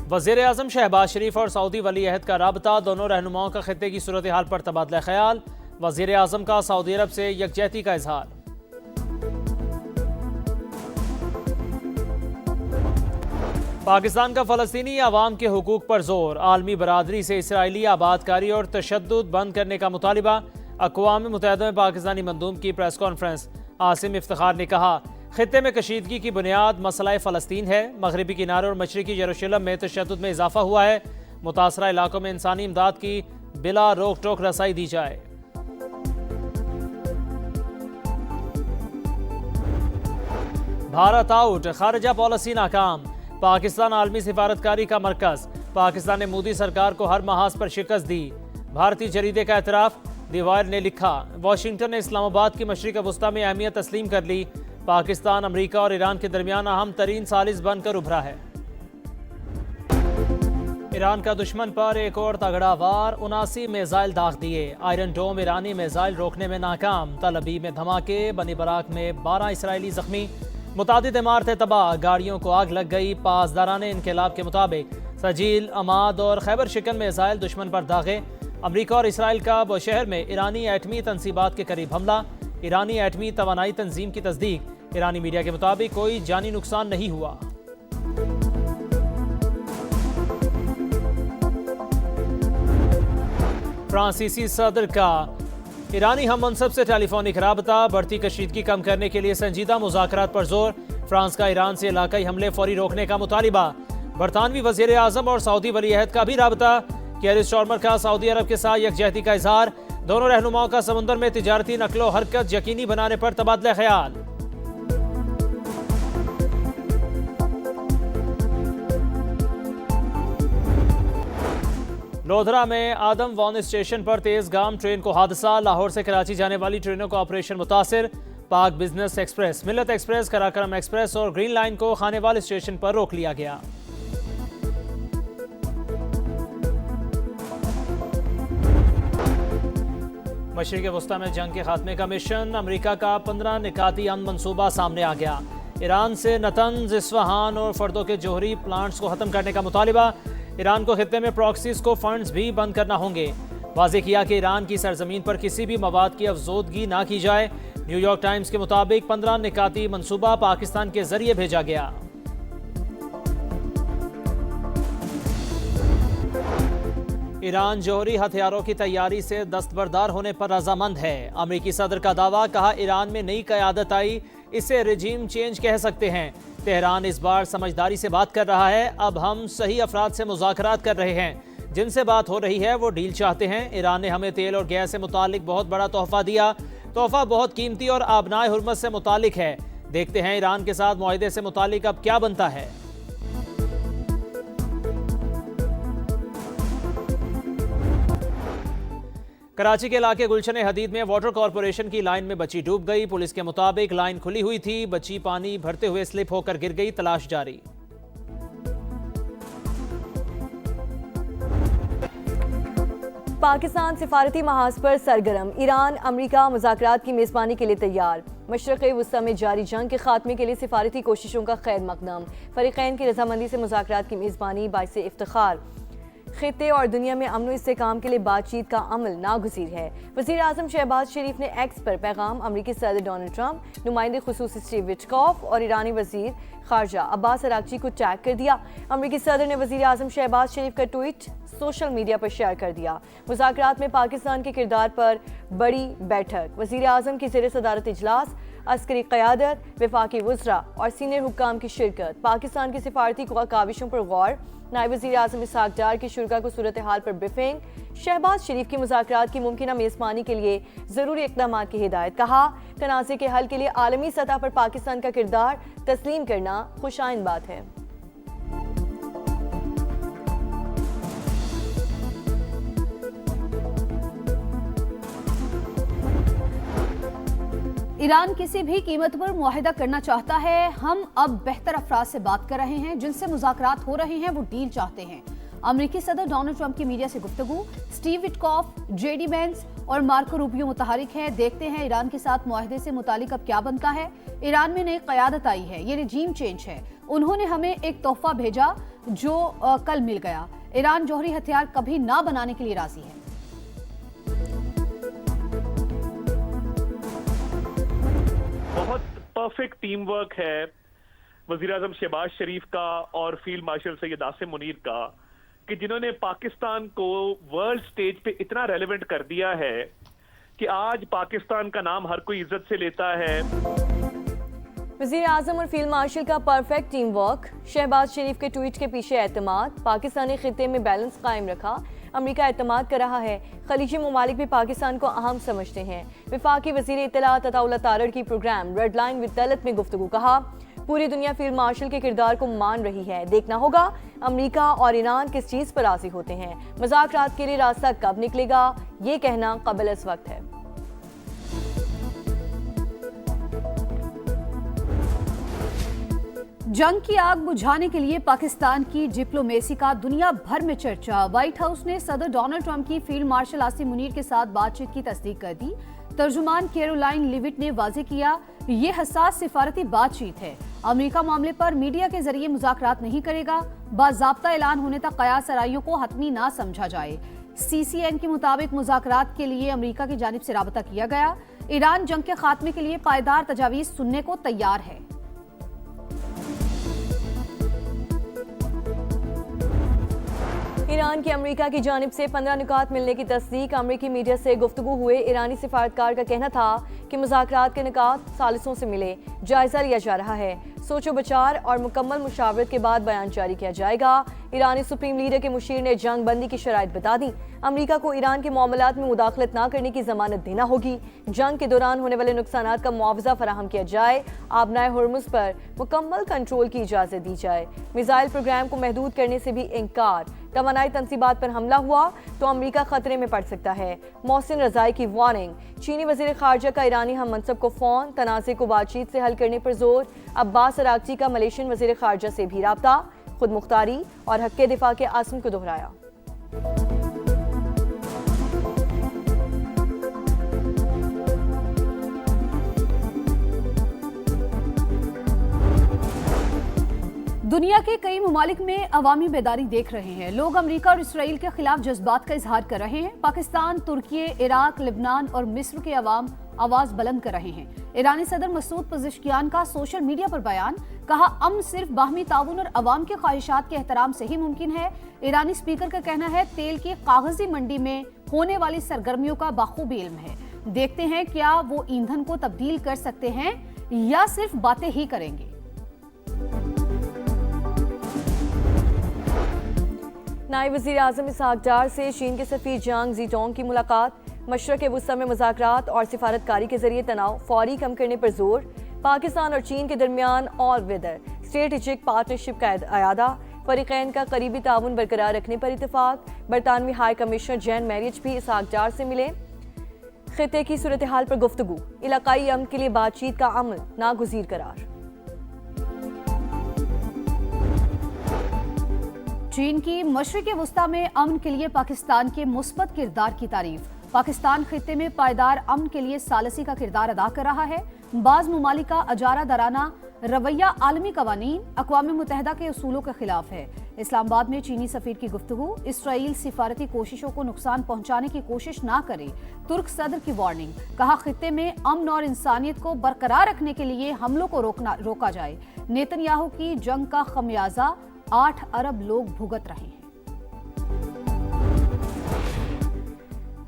वज़ीर आज़म शहबाज शरीफ और सऊदी वली अहद का राबता, दोनों रहनुमाओं का खित्ते की सूरत हाल पर तबादला ख्याल। वज़ीर आज़म का सऊदी अरब से यकजहती का इजहार। पाकिस्तान का फ़लस्तीनी अवाम के हुकूक पर जोर, आलमी बरादरी से इसराइली आबादकारी और तशद्दुद बंद करने का मुतालिबा। अक़वाम मुत्तहिदा में पाकिस्तानी मंदूब की प्रेस कॉन्फ्रेंस। आसिम इफ्तिखार ने कहा, खित्ते में कशीदगी की बुनियाद मसला फ़लस्तीन है। मगरबी किनारे और मशरक़ी यरूशलेम में तशद्दुद में इजाफा हुआ है। मुतासरा इलाकों में इंसानी इमदाद की बिला रोक टोक रसाई दी जाए। भारत आउट, खारजा पॉलिसी नाकाम। पाकिस्तान आलमी सिफारतकारी का मरकज। पाकिस्तान ने मोदी सरकार को हर महाज पर शिकस्त दी। भारतीय जरीदे का एतराफ। दी वायर ने लिखा, वाशिंगटन ने इस्लामाबाद की मशरिक़ वस्ता में अहमियत तस्लीम कर ली। पाकिस्तान, अमरीका और ईरान के दरमियान अहम तरीन सालिस बनकर उभरा है। ईरान का दुश्मन पर एक और तगड़ा वार, 79 मिसाइल दाग दिए। आयरन डोम ईरानी मिसाइल रोकने में नाकाम। तल अबीब में धमाके, बनी बराक में 12 इसराइली जख्मी। मुतादिद इमारतें तबाह, गाड़ियों को आग लग गई। पासदाराने इनकलाब के मुताबिक सजील, अमाद और खैबर शिकन मिसाइल दुश्मन पर दागे। अमरीका और इसराइल का बुशहर में ईरानी एटमी तनसीबात के करीब हमला। ईरानी एटमी तवानाई तंजीम की तस्दीक। ईरानी मीडिया के मुताबिक कोई जानी नुकसान नहीं हुआ। फ्रांसीसी सदर का ईरानी हम मनसब से टेलीफोनिक राबता। बढ़ती कशीदगी कम करने के लिए संजीदा मुज़ाकरात पर जोर। फ्रांस का ईरान से इलाकाई हमले फौरी रोकने का मुतालिबा। बरतानवी वज़ीर आज़म और सऊदी वली अहद का भी राबता। केयर स्टार्मर का सऊदी अरब के साथ यकजहती का इजहार। दोनों रहनुमाओं का समुंदर में तिजारती नकलो हरकत यकीनी बनाने पर तबादला ख्याल। लोधरा में आदम वान स्टेशन पर तेज गाम ट्रेन को हादसा। लाहौर से कराची जाने वाली ट्रेनों का ऑपरेशन मुतासिर। पाक बिजनेस एक्सप्रेस, मिलत एक्सप्रेस, कराकरम एक्सप्रेस और ग्रीन लाइन को खानेवाल स्टेशन पर रोक लिया गया। मशरिक़ वस्ता में जंग के खात्मे का मिशन। अमरीका का 15 निकाती अमन मंसूबा सामने आ गया। ईरान से नतंज, इस्फहान और फर्दों के जोहरी प्लांट्स को खत्म करने का मुतालिबा। ईरान को खित्ते में प्रॉक्सीज को फंड्स भी बंद करना होंगे। वाज़ेह किया कि ईरान की सरजमीन पर किसी भी मवाद की अफजोदगी ना की जाए। न्यूयॉर्क टाइम्स के मुताबिक 15 निकाती मंसूबा पाकिस्तान के जरिए भेजा गया। ईरान जौहरी हथियारों की तैयारी से दस्तबरदार होने पर रजामंद है। अमरीकी सदर का दावा, कहा ईरान में नई क़यादत आई, इसे रिजीम चेंज कह सकते हैं। तेहरान इस बार समझदारी से बात कर रहा है। अब हम सही अफराद से मुज़ाकरात कर रहे हैं। जिनसे बात हो रही है वो डील चाहते हैं। ईरान ने हमें तेल और गैस से मुतालिक बहुत बड़ा तोहफा दिया। तोहफा बहुत कीमती और आबनाए हुर्मत से मुतालिक है। देखते हैं ईरान के साथ मुआहदे से मुतालिक अब क्या बनता है। कराची के इलाके गुलशन हदीद में वाटर कॉरपोरेशन की लाइन में बच्ची डूब गई। पुलिस के मुताबिक लाइन खुली हुई थी, बच्ची पानी भरते हुए स्लिप होकर गिर गई। तलाश जारी। पाकिस्तान सिफारती महाज पर सरगर्म। ईरान अमरीका मुज़ाकरात की मेज़बानी के लिए तैयार। मशरिक़ वस्ता में जारी जंग के खात्मे के लिए सिफारती कोशिशों का खैर मकदम। फरीक़ैन की रजामंदी से मुज़ाकरात की मेज़बानी बाइसे इफ्तिखार। खित्ते और दुनिया में अमन इस्तेहकाम के लिए बातचीत का अमल नागुज़ीर है। वज़ीर आज़म शहबाज शरीफ ने एक्स पर पैगाम अमरीकी सदर डोनाल्ड ट्रंप, नुमाइंदे खुसूसी स्टीव विटकॉफ और ईरानी वज़ीर खारजा अब्बास अरागची को टैग कर दिया। अमरीकी सदर ने वज़ीर आज़म शहबाज शरीफ का ट्वीट सोशल मीडिया पर शेयर कर दिया। मुज़ाकरात में पाकिस्तान के किरदार पर बड़ी बैठक। वज़ीर आज़म की ज़ेर सदारत इजलास, अस्करी क़यादत, वफाकी वज़रा और सीनियर हुक्काम की शिरकत। पाकिस्तान की सिफारती काविशों पर गौर। नायब वज़ीर आज़म इसहाक डार की शुरा को सूरत हाल पर ब्रीफिंग। शहबाज शरीफ की मुज़ाकरात की मुमकिन मेज़बानी के लिए ज़रूरी इक़दाम की हिदायत। कहा, तनाज़े के हल के लिए आलमी सतह पर पाकिस्तान का किरदार तस्लीम करना खुशाइन बात है। ईरान किसी भी कीमत पर मुआहिदा करना चाहता है। हम अब बेहतर अफराद से बात कर रहे हैं, जिनसे मुज़ाकरात हो रहे हैं, वो डील चाहते हैं। अमरीकी सदर डोनाल्ड ट्रंप की मीडिया से गुफ्तगू। स्टीव विटकॉफ, जेडी वेंस और मार्को रूबियो मुतहरिक है। देखते हैं ईरान के साथ मुआहिदे से मुतालिक अब क्या बनता है। ईरान में नई क़यादत आई है, ये रिजीम चेंज है। उन्होंने हमें एक तोहफा भेजा, जो कल मिल गया। ईरान जौहरी हथियार कभी ना बनाने के लिए राजी है। बहुत परफेक्ट टीम वर्क है वज़ीर-ए-आज़म शहबाज शरीफ का और फील्ड मार्शल सैयद आसिम मुनीर का, कि जिन्होंने पाकिस्तान को वर्ल्ड स्टेज पे इतना रेलेवेंट कर दिया है कि आज पाकिस्तान का नाम हर कोई इज्जत से लेता है। वज़ीर आज़म और फील्ड मार्शल का परफेक्ट टीम वर्क, शहबाज शरीफ के ट्वीट के पीछे एतमाद, पाकिस्तानी खिते में बैलेंस कायम रखा, अमेरिका एतमाद कर रहा है, खलीजी ममालिक भी पाकिस्तान को अहम समझते हैं। वफाकी वज़ीर इत्तलात अताउल्लाह तारड़ की program red line with Talat में गुफ्तगू, कहा पूरी दुनिया फील्ड मार्शल के किरदार को मान रही है, देखना होगा अमेरिका और ईरान किस चीज़ पर राजी होते हैं, मुज़ाकरात के लिए रास्ता कब निकलेगा ये कहना काबिल इस वक्त है। जंग की आग बुझाने के लिए पाकिस्तान की डिप्लोमेसी का दुनिया भर में चर्चा। व्हाइट हाउस ने सदर डोनाल्ड ट्रंप की फील्ड मार्शल आसिम मुनीर के साथ बातचीत की तस्दीक कर दी। तर्जुमान कैरोलाइन लिविट ने वाजे किया, ये हसास सिफारती बातचीत है, अमेरिका मामले पर मीडिया के जरिए मुज़ाकरात नहीं करेगा, बाज़ाब्ता ऐलान होने तक कयास आराइयों को हतमी ना समझा जाए। CCN के मुताबिक मुज़ाकरात के लिए अमेरिका की जानिब से राबता किया गया। ईरान जंग के खात्मे के लिए पायदार तजावीज़ सुनने को तैयार है। ईरान की अमेरिका की जानिब से 15 निकात मिलने की तस्दीक। अमेरिकी मीडिया से गुफ्तगू हुए ईरानी सिफारतकार का कहना था कि मुज़ाकरात के निकात सालिसों से मिले, जायजा लिया जा रहा है, सोचो बचार और मुकम्मल मुशावरत के बाद बयान जारी किया जाएगा। ईरानी सुप्रीम लीडर के मुशीर ने जंग बंदी की शराइत बता दी। अमेरिका को ईरान के मामलात में मुदाखलत न करने की जमानत देना होगी, जंग के दौरान होने वाले नुकसानात का मुआवजा फराहम किया जाए, आबनाए हुर्मुज़ पर मुकम्मल कंट्रोल की इजाज़त दी जाए। मिसाइल प्रोग्राम को महदूद करने से भी इनकार। तवानाई तंसीबात पर हमला हुआ तो अमेरिका खतरे में पड़ सकता है। मोहसिन रज़ाई की वार्निंग। चीनी वज़ीर ख़ारजा का ईरानी हम मनसब को फ़ोन, तनाज़े को बातचीत से हल करने पर जोर। अब्बास अरागची का मलेशियन वज़ीर ख़ारजा से भी राब्ता। खुद मुख्तारी और हक़ के दिफा के आज़म को दोहराया। दुनिया के कई ममालिक में अवामी बेदारी देख रहे हैं। लोग अमेरिका और इसराइल के खिलाफ जज्बात का इजहार कर रहे हैं। पाकिस्तान, तुर्की, इराक, लिबनान और मिस्र के अवाम आवाज बुलंद कर रहे हैं। ईरानी सदर मसूद पज़ेश्कियान का सोशल मीडिया पर बयान, कहा अमन सिर्फ बाहमी ताउन और अवाम के ख्वाहिशात के एहतराम से ही मुमकिन है। ईरानी स्पीकर का कहना है तेल की कागजी मंडी में होने वाली सरगर्मियों का बाखूबी इल्म है, देखते हैं क्या वो ईंधन को तब्दील कर सकते हैं या सिर्फ बातें ही करेंगे। नायब वज़ीर आज़म इसहाक डार से चीन के सफ़ीर जांग ज़ीटोंग की मुलाकात। मशरक़ वुस्ता में मुज़ाकरात और सिफारतकारी के जरिए तनाव फौरी कम करने पर जोर। पाकिस्तान और चीन के दरमियान ऑल वेदर स्ट्रेटेजिक पार्टनरशिप का अयादा। फ़रीक़ैन का करीबी ताउन बरकरार रखने पर इतफाक। बरतानवी हाई कमिश्नर जैन मैरिज भी इसहाक डार से मिले। खिते की सूरत हाल पर गुफ्तगू। इलाकाई अमन के लिए बातचीत का अमल नागुज़ीर करार। चीन की मशरिक़ वुस्ता में अमन के लिए पाकिस्तान के मुस्बत किरदार की तारीफ। पाकिस्तान खित्ते में पायदार अमन के लिए सालसी का किरदार अदा कर रहा है। बाज़ ममालिक का अजारा दराना रवैया आलमी कवानीन, अक़वाम मुत्तहिदा के उसूलों के खिलाफ है। इस्लामाबाद में चीनी सफ़ीर की गुफ्तगू। इसराइल सिफारती कोशिशों को नुकसान पहुंचाने की कोशिश ना करे, तुर्क सदर की वार्निंग। कहा खित्ते में अमन और इंसानियत को बरकरार रखने के लिए हमलों को रोका जाए। नेतन्याहू की जंग का खमियाजा 8 अरब लोग भुगत रहे हैं।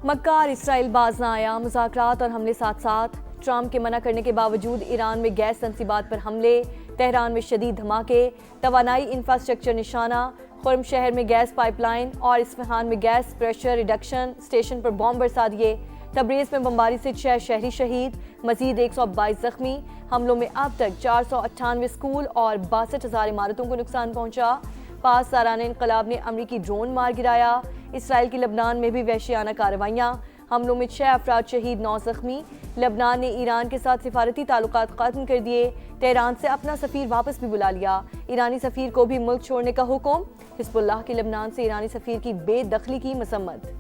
मक्का और इसराइल बाज ना आया। मुज़ाकरात और हमले साथ साथ। ट्रंप के मना करने के बावजूद ईरान में गैस तंसीबात पर हमले। तेहरान में शदीद धमाके। तवानाई इंफ्रास्ट्रक्चर निशाना। खुर्म शहर में गैस पाइपलाइन और इस्फहान में गैस प्रेशर रिडक्शन स्टेशन पर बॉम्ब बरसा दिए। तबरेज़ में बमबारी से 6 शहरी शहीद, मजीद 122 जख्मी। हमलों में अब तक 498 स्कूल और 62,000 इमारतों को नुकसान पहुंचा। 5 सालाना इनकलाब ने अमरीकी ड्रोन मार गिराया। इसराइल की लबनान में भी वहशियाना कार्रवाइयाँ। हमलों में 6 अफराद शहीद, 9 जख्मी। लबनान ने ईरान के साथ सिफारती ताल्लुकात खत्म कर दिए। तेहरान से अपना सफ़ीर वापस भी बुला लिया। ईरानी सफ़ीर को भी मुल्क छोड़ने का हुक्म। हिज़्बुल्लाह की लबनान से ईरानी सफ़ीर की बेदखली की मसम्मत।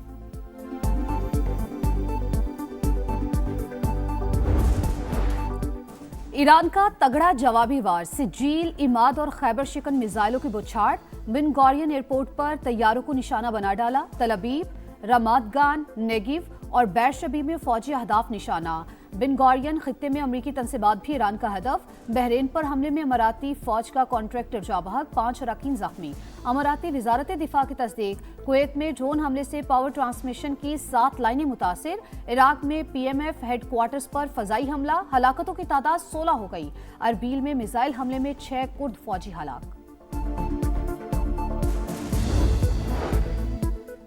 ईरान का तगड़ा जवाबी वार। सिजील, इमाद और खैबर शिकन मिसाइलों की बौछार। बिन गौरियन एयरपोर्ट पर तैयारों को निशाना बना डाला। तल अबीब, रमादगान, नेगिव और बैरशबी में फौजी अहदाफ निशाना। बिन गौरियन खित्ते में अमरीकी तनसीबात भी ईरान का हदफ। बहरीन पर हमले में अमाराती फौज का कॉन्ट्रैक्टर जाँ बहक, 5 अरकान जख्मी। अमाराती वजारत दिफा की तस्दीक। कुवैत में ड्रोन हमले से पावर ट्रांसमिशन की 7 लाइनें मुतासिर। इराक में PMF हेडक्वार्टर्स पर फजाई हमला, हलाकतों की तादाद 16 हो गई। अरबील में मिसाइल हमले में 6 कुर्द फौजी हलाक।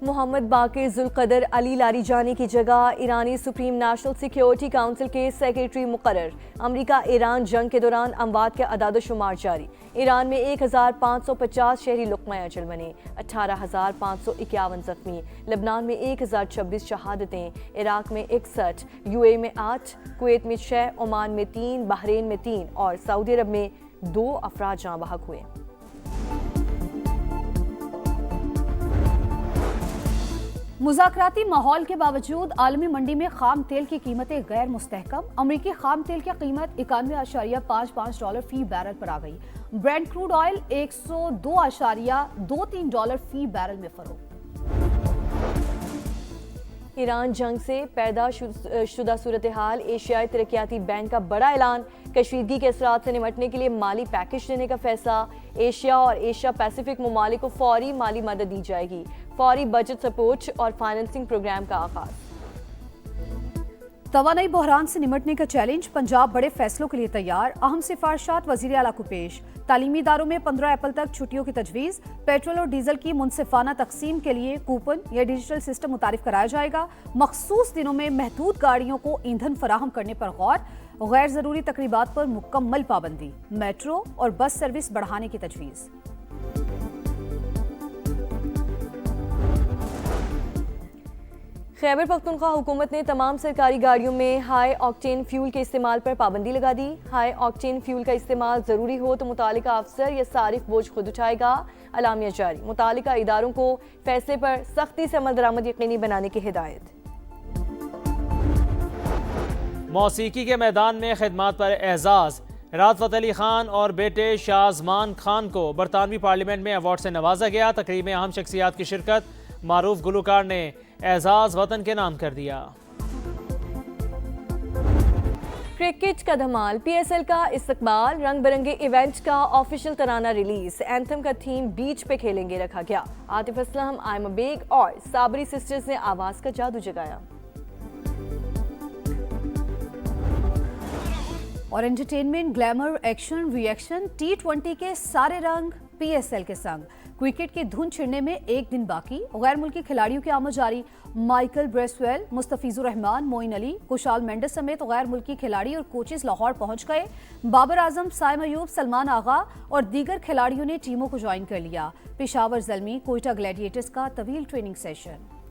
मोहम्मद बाकिर जुल्कदर अली लारीजानी की जगह ईरानी सुप्रीम नेशनल सिक्योरिटी काउंसिल के सेक्रेटरी मुकर्रर। अमरीका ईरान जंग के दौरान अमवात के अदाद-ओ-शुमार जारी। ईरान में 1550 शहरी लुक़मा अजल बने, 18,551 जख्मी। लबनान में 1026 शहादतें, इराक में 61, UAE में 8, कुवैत में 6, ओमान में 3, बहरीन में 3 और सऊदी अरब में 2 अफराद जाँ बहक हुए। मुज़ाकराती माहौल के बावजूद आलमी मंडी में खाम तेल की कीमतें गैर मुस्तहकम। अमरीकी खाम तेल की कीमत $91.55 फी बैरल पर आ गई। ब्रेंट क्रूड ऑयल $102.23 फी बैरल में फरोख्त। ईरान जंग से पैदा शुदा सूरत हाल, एशियाई तरक्याती बैंक का बड़ा ऐलान। कशीदगी के असरात से निमटने के लिए माली पैकेज देने का फैसला। एशिया और एशिया पैसिफिक ममालिक को फौरी माली मदद दी जाएगी। फौरी बजट सपोर्ट और फाइनेंसिंग प्रोग्राम का आगाज। तवानाई बहरान से निमटने का चैलेंज, पंजाब बड़े फैसलों के लिए तैयार। अहम सिफारिशात वजीर आला को पेश। तालीमी इदारों में 15 अप्रैल तक छुट्टियों की तजवीज़। पेट्रोल और डीजल की मुनसिफाना तकसीम के लिए कूपन या डिजिटल सिस्टम मुतारिफ कराया जाएगा। मखसूस दिनों में महदूद गाड़ियों को ईंधन फराहम करने पर गौर। गैर जरूरी तकरीबात पर मुकम्मल पाबंदी। मेट्रो और बस सर्विस बढ़ाने की तजवीज़। खैबर पख्तूनख्वा हुकूमत ने तमाम सरकारी गाड़ियों में हाई ऑक्टेन फ्यूल के इस्तेमाल पर पाबंदी लगा दी। हाई ऑक्टेन फ्यूल का इस्तेमाल ज़रूरी हो तो मुतालिका अफसर या सारिफ बोझ खुद उठाएगा। अलामिया जारी। मुतालिका इदारों को फैसले पर सख्ती से अमल दरामद यकीनी बनाने की हिदायत। मौसीकी के मैदान में खिदमात पर एजाज। राहत फ़तेह अली खान और बेटे शाहजमान खान को बरतानवी पार्लियामेंट में अवार्ड से नवाजा गया। तकरीब में अहम शख्सियात की शिरकत। मारूफ गुलकार ने एजाज वतन के नाम कर दिया। क्रिकेट का धमाल, PSL का इस्तकबाल, रंग बिरंगे इवेंट का ऑफिशियल तराना रिलीज। एंथम का थीम बीच पे खेलेंगे रखा गया। आतिफ असलम, आयमा बेग और साबरी सिस्टर्स ने आवाज का जादू जगाया। और entertainment, glamour, action, reaction, T20 के सारे रंग PSL के संग। क्रिकेट की धुन छिड़ने में एक दिन बाकी। गैर मुल्की खिलाड़ियों की आमद जारी। माइकल ब्रेसवेल, मुस्तफिजुर रहमान, मोइन अली, कुशाल मेंडिस समेत गैर मुल्की खिलाड़ी और कोचेस लाहौर पहुंच गए। बाबर आजम, साइम अयूब, सलमान आगा और दीगर खिलाड़ियों ने टीमों को ज्वाइन कर लिया। पेशावर ज़ल्मी, कोयटा ग्लैडिएटर्स का तवील ट्रेनिंग सेशन।